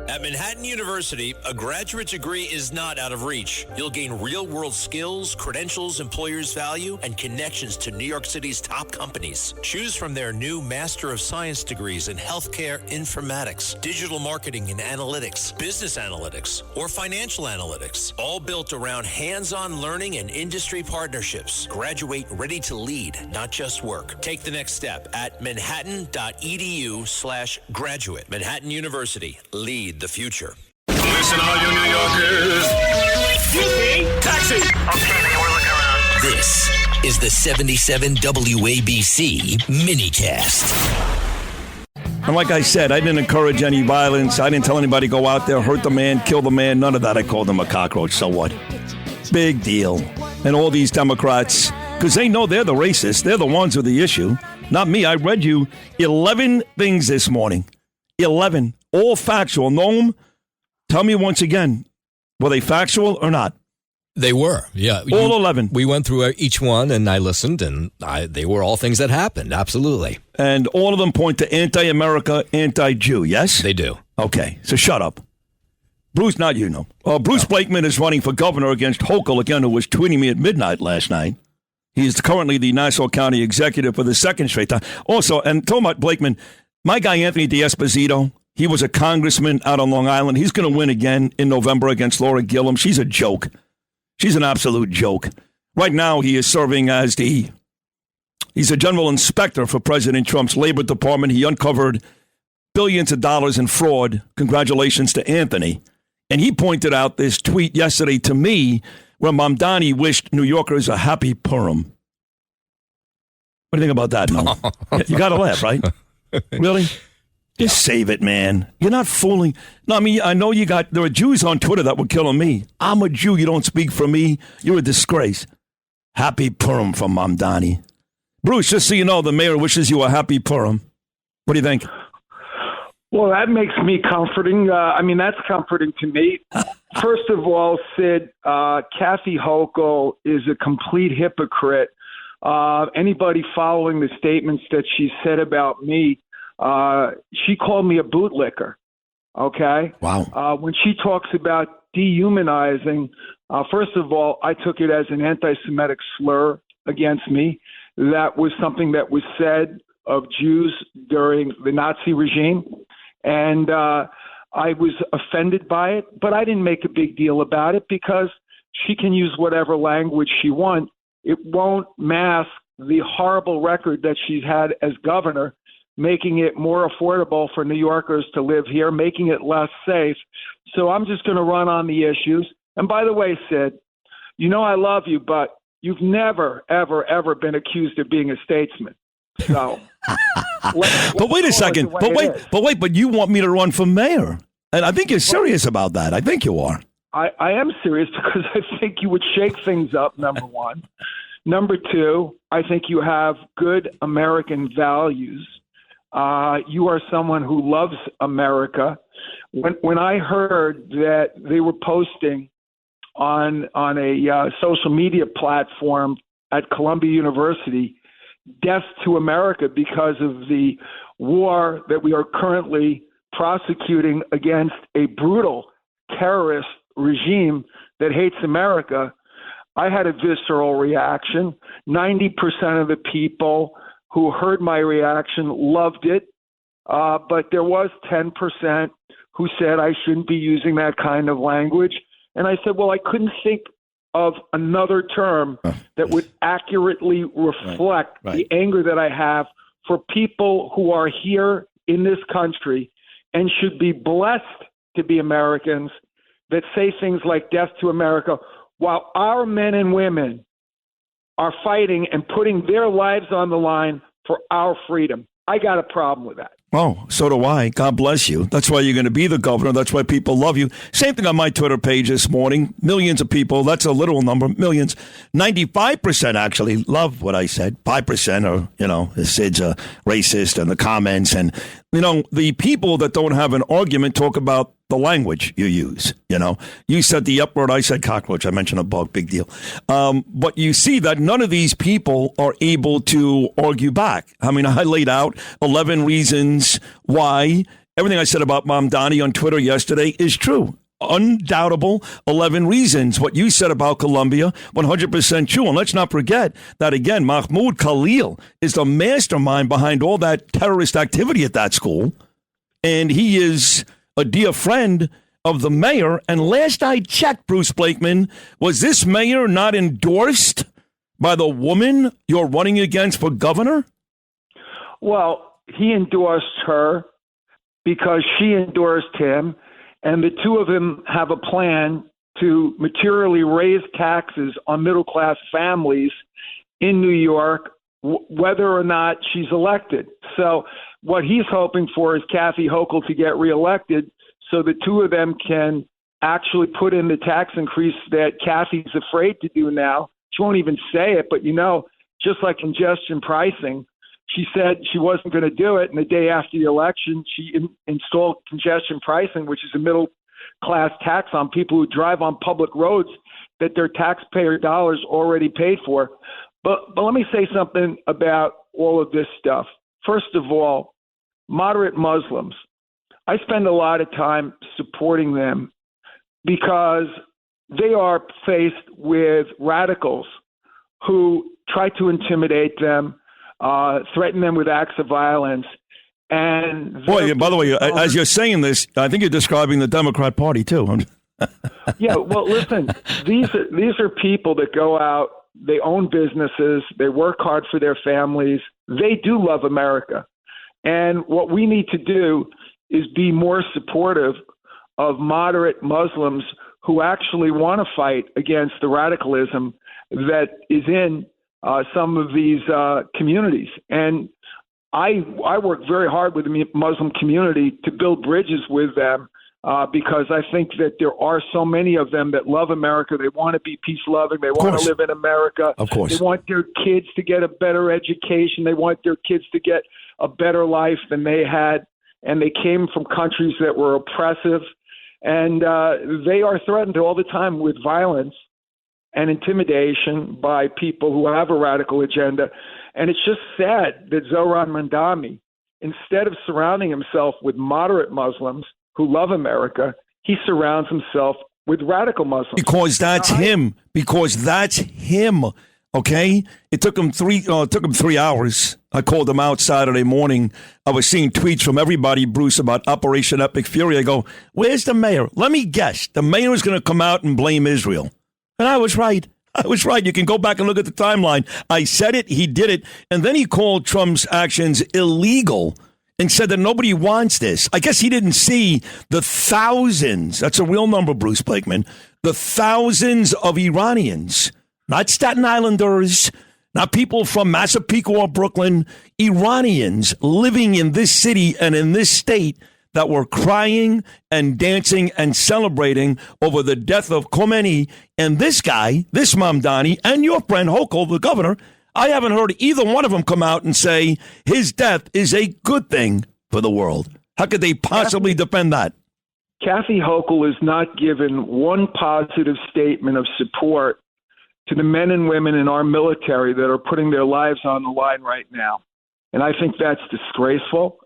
At Manhattan University, a graduate degree is not out of reach. You'll gain real-world skills, credentials employers value, and connections to New York City's top companies. Choose from their new Master of Science degrees in healthcare informatics, digital marketing and analytics, business analytics, or financial analytics, all built around hands-on learning and industry partnerships. Graduate ready to lead, not just work. Take the next step at manhattan.edu/graduate. Manhattan University. Lead the future. Listen, all you New Yorkers. Excuse me. Taxi. Okay, man, we're looking around. This is the 77 WABC minicast. And like I said, I didn't encourage any violence. I didn't tell anybody to go out there, hurt the man, kill the man. None of that. I called him a cockroach. So what? Big deal. And all these Democrats, because they know they're the racists. They're the ones with the issue. Not me. I read you 11 things this morning. 11. All factual. Noam, tell me once again, were they factual or not? They were, yeah. All 11. We went through each one, and I listened, and they were all things that happened, absolutely. And all of them point to anti-America, anti-Jew, yes? They do. Okay, so shut up. Bruce, not you, no. Bruce Blakeman is running for governor against Hochul, again, who was tweeting me at midnight last night. He is currently the Nassau County executive for the second straight time. Also, and talking about Blakeman, my guy Anthony D'Esposito, he was a congressman out on Long Island. He's going to win again in November against Laura Gillum. She's a joke. She's an absolute joke. Right now, he is serving as he's a general inspector for President Trump's Labor Department. He uncovered billions of dollars in fraud. Congratulations to Anthony. And he pointed out this tweet yesterday to me where Mamdani wished New Yorkers a happy Purim. What do you think about that, no? You got to laugh, right? Really? Just save it, man. You're not fooling. No, I mean, I know there are Jews on Twitter that were killing me. I'm a Jew. You don't speak for me. You're a disgrace. Happy Purim from Mamdani. Bruce, just so you know, the mayor wishes you a happy Purim. What do you think? Well, that makes me comforting. That's comforting to me. First of all, Sid, Kathy Hochul is a complete hypocrite. Anybody following the statements that she said about me, she called me a bootlicker, okay? Wow. When she talks about dehumanizing, first of all, I took it as an anti-Semitic slur against me. That was something that was said of Jews during the Nazi regime, and I was offended by it, but I didn't make a big deal about it because she can use whatever language she wants. It won't mask the horrible record that she's had as governor, making it more affordable for New Yorkers to live here, making it less safe. So I'm just going to run on the issues. And by the way, Sid, you know I love you, but you've never, ever, ever been accused of being a statesman. So, but wait a second. But you want me to run for mayor? And I think you're serious about that. I think you are. I am serious because I think you would shake things up, number one. Number two, I think you have good American values. You are someone who loves America. When I heard that they were posting on a social media platform at Columbia University, death to America because of the war that we are currently prosecuting against a brutal terrorist regime that hates America, I had a visceral reaction. 90% of the people who heard my reaction loved it, but there was 10% who said I shouldn't be using that kind of language. And I said, well, I couldn't think of another term that would accurately reflect the anger that I have for people who are here in this country and should be blessed to be Americans that say things like death to America while our men and women are fighting and putting their lives on the line for our freedom. I got a problem with that. Oh, so do I. God bless you. That's why you're going to be the governor. That's why people love you. Same thing on my Twitter page this morning. Millions of people. That's a literal number. Millions. 95% actually love what I said. 5% are, Sid's a racist and the comments. And, the people that don't have an argument talk about the language you use. You said the F word. I said cockroach. I mentioned a bug. Big deal. But you see that none of these people are able to argue back. I mean, I laid out 11 reasons why everything I said about Mamdani on Twitter yesterday is true. Undoubtable 11 reasons. What you said about Colombia, 100% true. And let's not forget that, again, Mahmoud Khalil is the mastermind behind all that terrorist activity at that school. And he is a dear friend of the mayor. And last I checked, Bruce Blakeman, was this mayor not endorsed by the woman you're running against for governor? Well, he endorsed her because she endorsed him. And the two of them have a plan to materially raise taxes on middle-class families in New York, whether or not she's elected. So what he's hoping for is Kathy Hochul to get reelected so the two of them can actually put in the tax increase that Kathy's afraid to do now. She won't even say it, but, just like congestion pricing, she said she wasn't going to do it, and the day after the election, she installed congestion pricing, which is a middle-class tax on people who drive on public roads that their taxpayer dollars already paid for. But let me say something about all of this stuff. First of all, moderate Muslims. I spend a lot of time supporting them because they are faced with radicals who try to intimidate them, threaten them with acts of violence. And boy, by the way, as you're saying this, I think you're describing the Democrat Party too. Yeah, well, listen, these are people that go out, they own businesses, they work hard for their families, they do love America. And what we need to do is be more supportive of moderate Muslims who actually want to fight against the radicalism that is in some of these communities. And I work very hard with the Muslim community to build bridges with them because I think that there are so many of them that love America. They want to be peace-loving. They want to live in America. Of course. They want their kids to get a better education. They want their kids to get a better life than they had. And they came from countries that were oppressive. And they are threatened all the time with violence and intimidation by people who have a radical agenda. And it's just sad that Zohran Mamdani, instead of surrounding himself with moderate Muslims who love America, he surrounds himself with radical Muslims. Because that's him. Because that's him. Okay? It took him 3 hours. I called him out Saturday morning. I was seeing tweets from everybody, Bruce, about Operation Epic Fury. I go, where's the mayor? Let me guess. The mayor is going to come out and blame Israel. And I was right. I was right. You can go back and look at the timeline. I said it. He did it. And then he called Trump's actions illegal and said that nobody wants this. I guess he didn't see the thousands. That's a real number, Bruce Blakeman. The thousands of Iranians, not Staten Islanders, not people from Massapequa or Brooklyn, Iranians living in this city and in this state that were crying and dancing and celebrating over the death of Khomeini. And this guy, this Mamdani, and your friend Hochul, the governor, I haven't heard either one of them come out and say his death is a good thing for the world. How could they possibly defend that? Kathy Hochul has not given one positive statement of support to the men and women in our military that are putting their lives on the line right now. And I think that's disgraceful.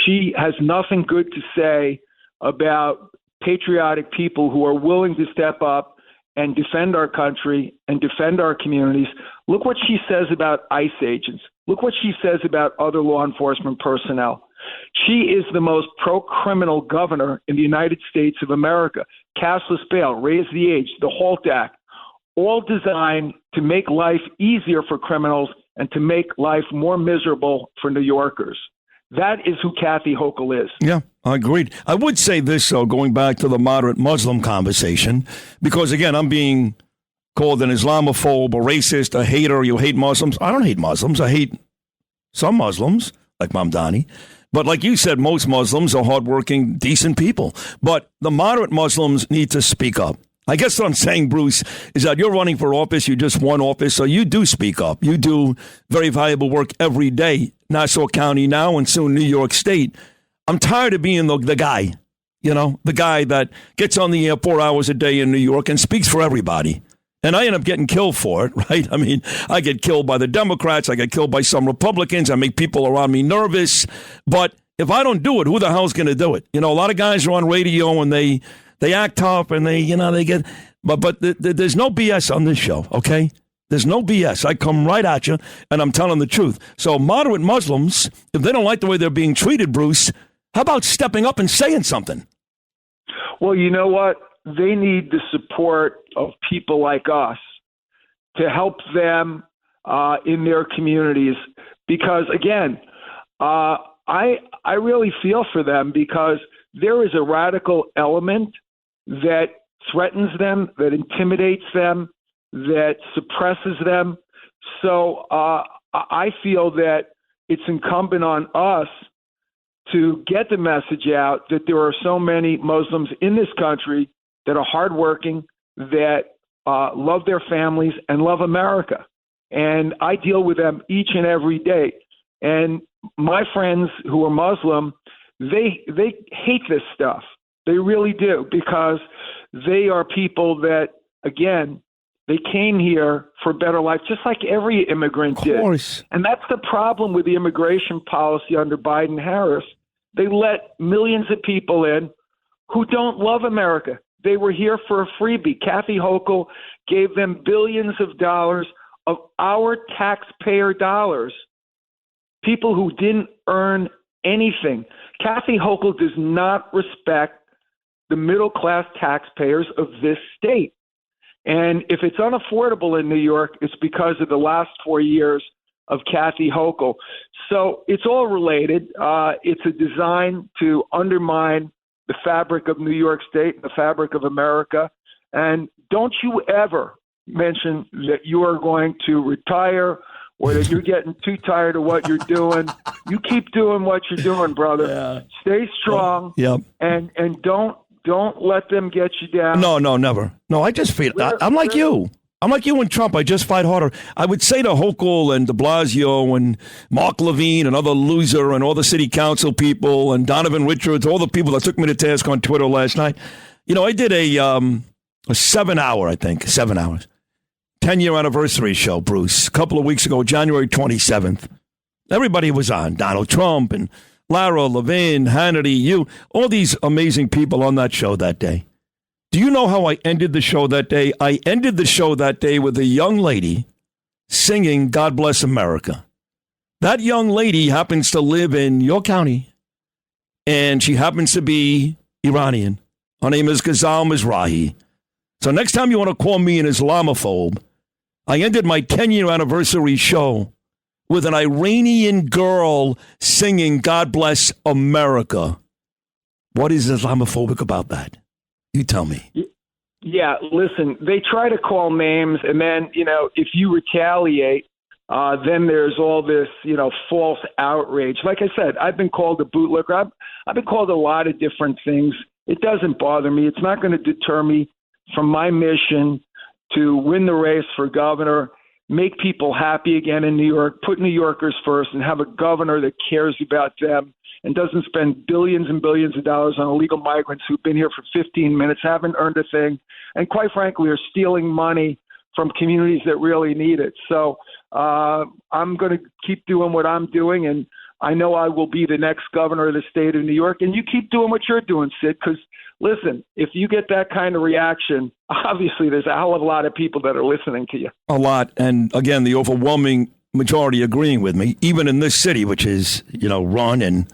She has nothing good to say about patriotic people who are willing to step up and defend our country and defend our communities. Look what she says about ICE agents. Look what she says about other law enforcement personnel. She is the most pro-criminal governor in the United States of America. Cashless bail, raise the age, the HALT Act, all designed to make life easier for criminals and to make life more miserable for New Yorkers. That is who Kathy Hochul is. Yeah, I agreed. I would say this, though, going back to the moderate Muslim conversation, because, again, I'm being called an Islamophobe, a racist, a hater. You hate Muslims. I don't hate Muslims. I hate some Muslims, like Mamdani. But like you said, most Muslims are hardworking, decent people. But the moderate Muslims need to speak up. I guess what I'm saying, Bruce, is that you're running for office. You just won office, so you do speak up. You do very valuable work every day, Nassau County now and soon New York State. I'm tired of being the guy, the guy that gets on the air 4 hours a day in New York and speaks for everybody. And I end up getting killed for it, right? I mean, I get killed by the Democrats. I get killed by some Republicans. I make people around me nervous. But if I don't do it, who the hell's going to do it? You know, a lot of guys are on radio and they act tough and they get, but there's no BS on this show, okay? There's no BS. I come right at you, and I'm telling the truth. So moderate Muslims, if they don't like the way they're being treated, Bruce, how about stepping up and saying something? Well, you know what? They need the support of people like us to help them in their communities. Because, again, I really feel for them because there is a radical element that threatens them, that intimidates them, that suppresses them. So I feel that it's incumbent on us to get the message out that there are so many Muslims in this country that are hardworking, that love their families and love America. And I deal with them each and every day. And my friends who are Muslim, they hate this stuff. They really do, because they are people that, again, they came here for a better life, just like every immigrant did. And that's the problem with the immigration policy under Biden-Harris. They let millions of people in who don't love America. They were here for a freebie. Kathy Hochul gave them billions of dollars of our taxpayer dollars, people who didn't earn anything. Kathy Hochul does not respect the middle-class taxpayers of this state. And if it's unaffordable in New York, it's because of the last 4 years of Kathy Hochul. So it's all related. It's a design to undermine the fabric of New York State, the fabric of America. And don't you ever mention that you are going to retire or that you're getting too tired of what you're doing. You keep doing what you're doing, brother. Yeah. Stay strong. Yep. And don't let them get you down. No, never. No, I just feel I'm like you. I'm like you and Trump. I just fight harder. I would say to Hochul and de Blasio and Mark Levine and other loser and all the city council people and Donovan Richards, all the people that took me to task on Twitter last night. You know, I did a 7 hours, 10-year anniversary show, Bruce, a couple of weeks ago, January 27th. Everybody was on, Donald Trump and Lara, Levin, Hannity, you, all these amazing people on that show that day. Do you know how I ended the show that day? I ended the show that day with a young lady singing God Bless America. That young lady happens to live in your county, and she happens to be Iranian. Her name is Ghazal Mizrahi. So next time you want to call me an Islamophobe, I ended my 10-year anniversary show with an Iranian girl singing God Bless America. What is Islamophobic about that? You tell me. Yeah, listen, they try to call names, and then, if you retaliate, then there's all this, false outrage. Like I said, I've been called a bootlicker. I've been called a lot of different things. It doesn't bother me. It's not going to deter me from my mission to win the race for governor, make people happy again in New York, put New Yorkers first, and have a governor that cares about them and doesn't spend billions and billions of dollars on illegal migrants who've been here for 15 minutes, haven't earned a thing, and quite frankly are stealing money from communities that really need it. So I'm going to keep doing what I'm doing, and I know I will be the next governor of the state of New York. And you keep doing what you're doing, Sid, because, listen, if you get that kind of reaction, obviously there's a hell of a lot of people that are listening to you. A lot. And, again, the overwhelming majority agreeing with me, even in this city, which is, run and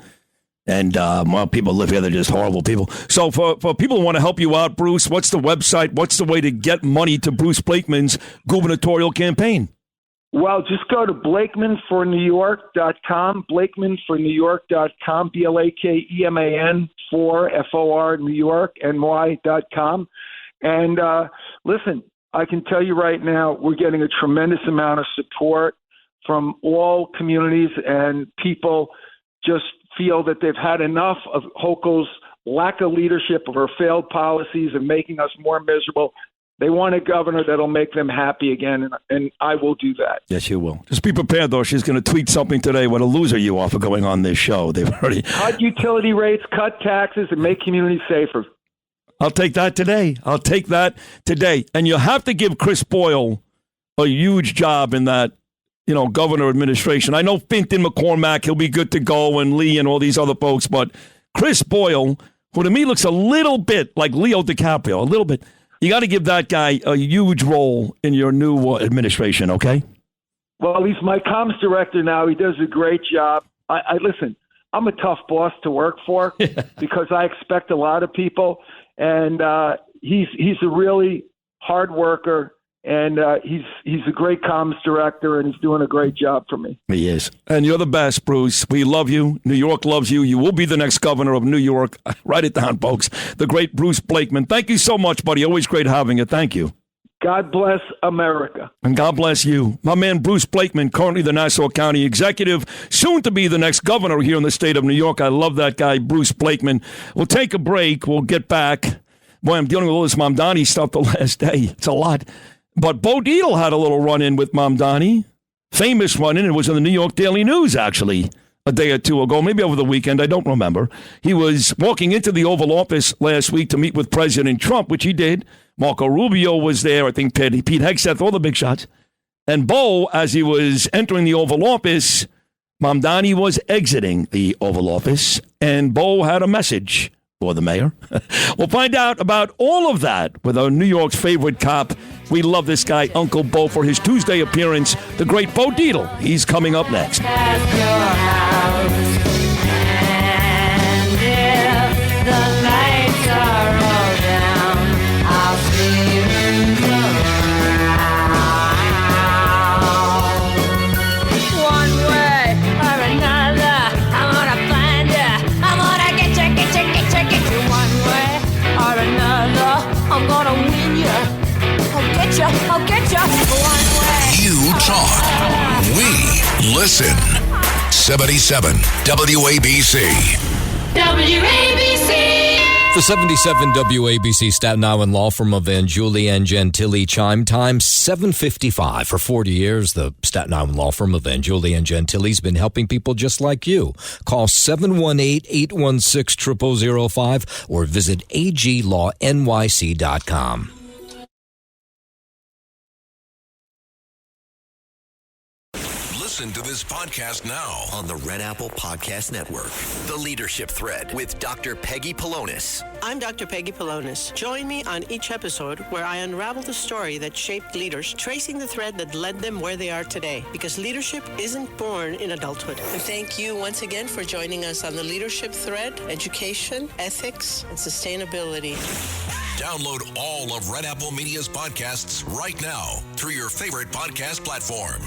well, people live here. They're just horrible people. So for people who want to help you out, Bruce, what's the website? What's the way to get money to Bruce Blakeman's gubernatorial campaign? Well, just go to BlakemanForNewYork.com, BlakemanForNewYork.com, BLAKEMAN for FOR New York, NY.com. And listen, I can tell you right now, we're getting a tremendous amount of support from all communities, and people just feel that they've had enough of Hochul's lack of leadership, of her failed policies, and making us more miserable. They want a governor that'll make them happy again, and I will do that. Yes, you will. Just be prepared, though. She's going to tweet something today. What a loser you are for going on this show. They've already cut utility rates, cut taxes, and make communities safer. I'll take that today. And you have to give Chris Boyle a huge job in that governor administration. I know Finton McCormack, he'll be good to go, and Lee and all these other folks, but Chris Boyle, who to me looks a little bit like Leo DiCaprio, a little bit. You got to give that guy a huge role in your new administration, okay? Well, he's my comms director now. He does a great job. I listen, I'm a tough boss to work for because I expect a lot of people, and he's a really hard worker. And he's a great comms director, and he's doing a great job for me. He is. And you're the best, Bruce. We love you. New York loves you. You will be the next governor of New York. Write it down, folks. The great Bruce Blakeman. Thank you so much, buddy. Always great having you. Thank you. God bless America. And God bless you. My man, Bruce Blakeman, currently the Nassau County executive, soon to be the next governor here in the state of New York. I love that guy, Bruce Blakeman. We'll take a break. We'll get back. Boy, I'm dealing with all this Mamdani stuff the last day. It's a lot. But Bo Dietl had a little run-in with Mamdani. Famous run-in. It was in the New York Daily News, actually, a day or two ago, maybe over the weekend. I don't remember. He was walking into the Oval Office last week to meet with President Trump, which he did. Marco Rubio was there. I think Pete Hegseth, all the big shots. And Bo, as he was entering the Oval Office, Mamdani was exiting the Oval Office, and Bo had a message for the mayor. We'll find out about all of that with our New York's favorite cop. We love this guy, Uncle Bo, for his Tuesday appearance. The great Bo Dietl. He's coming up next. I'm gonna win you. I'll get you one way. You talk. We listen. 77 WABC. WABC. The 77 WABC Staten Island law firm of Van Julie and Gentili. Chime time 7:55. For 40 years, the Staten Island law firm of Van Julie and Gentili has been helping people just like you. Call 718-816-0005 or visit aglawnyc.com. Listen to this podcast now On the Red Apple Podcast Network. The Leadership Thread with Dr. Peggy Polonis. I'm Dr. Peggy Polonis. Join me on each episode where I unravel the story that shaped leaders, tracing the thread that led them where they are today. Because leadership isn't born in adulthood. And thank you once again for joining us on the Leadership Thread, education, ethics, and sustainability. Download all of Red Apple Media's podcasts right now through your favorite podcast platform.